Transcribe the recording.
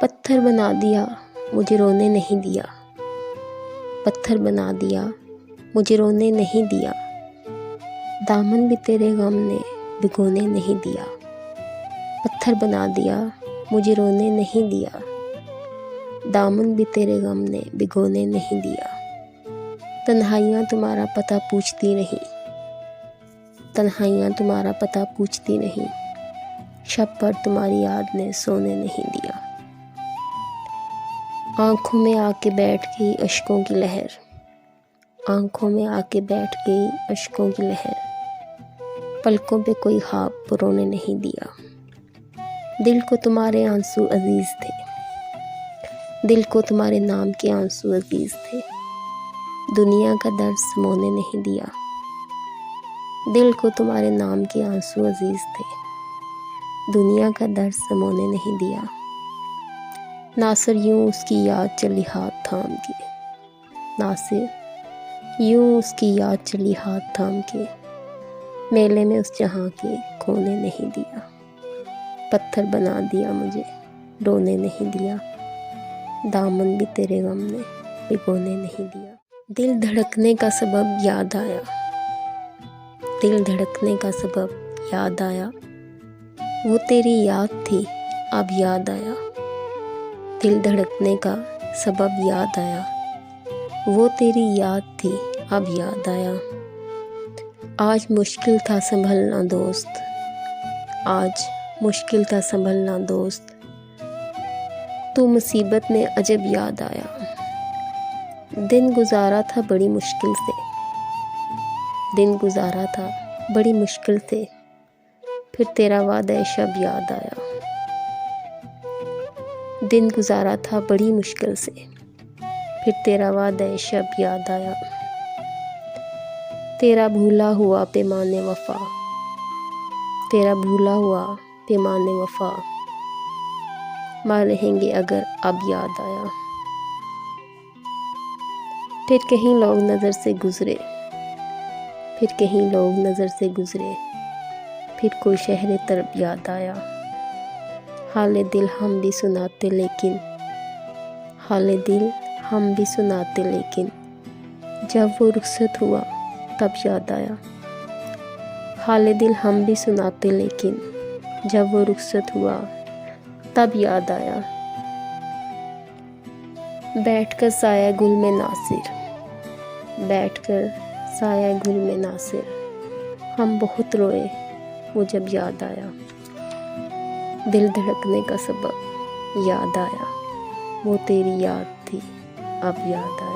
पत्थर बना दिया मुझे रोने नहीं दिया, पत्थर बना दिया मुझे रोने नहीं दिया, दामन भी तेरे गम ने भिगोने नहीं दिया। पत्थर बना दिया मुझे रोने नहीं दिया, दामन भी तेरे गम ने भिगोने नहीं दिया। तन्हाइयाँ तुम्हारा पता पूछती नहीं, तन्हाइयाँ तुम्हारा पता पूछती नहीं, शब पर तुम्हारी याद ने सोने नहीं दिया। आँखों में आके बैठ गई अश्कों की लहर, आँखों में आके बैठ गई अश्कों की लहर, पलकों पे कोई ख्वाब रोने नहीं दिया। दिल को तुम्हारे आंसू अजीज थे, दिल को तुम्हारे नाम के आंसू अजीज थे, दुनिया का दर्द समोने नहीं दिया। दिल को तुम्हारे नाम के आंसू अजीज थे, दुनिया का दर्द समोने नहीं दिया। नासिर यूं उसकी याद चली हाथ थाम के, नासिर यूं उसकी याद चली हाथ थाम के, मेले में उस जहां के खोने नहीं दिया। पत्थर बना दिया मुझे रोने नहीं दिया, दामन भी तेरे गम ने भिगोने नहीं दिया। दिल धड़कने का सबब याद आया, दिल धड़कने का सबब याद आया, वो तेरी याद थी अब याद आया। दिल धड़कने का सबब याद आया, वो तेरी याद थी अब याद आया। आज मुश्किल था संभलना दोस्त, आज मुश्किल था संभलना दोस्त, तू मुसीबत में अजब याद आया। दिन गुजारा था बड़ी मुश्किल से, दिन गुजारा था बड़ी मुश्किल से, फिर तेरा वादा शब याद आया। दिन गुजारा था बड़ी मुश्किल से, फिर तेरा वादा शब याद आया। तेरा भूला हुआ पैमाने वफा, तेरा भूला हुआ पैमाने वफा, मार रहेंगे अगर अब याद आया। फिर कहीं लोग नज़र से गुजरे, फिर कहीं लोग नज़र से गुजरे, फिर कोई शहर तरफ याद आया। हाले दिल हम भी सुनाते लेकिन, हाले दिल हम भी सुनाते लेकिन, जब वो रुखसत हुआ तब याद आया। हाले दिल हम भी सुनाते लेकिन, जब वो रुखसत हुआ तब याद आया। बैठकर साया गुल में नासिर, बैठकर साया गुल में नासिर, हम बहुत रोए वो जब याद आया। दिल धड़कने का सबब याद आया, वो तेरी याद थी अब याद आया।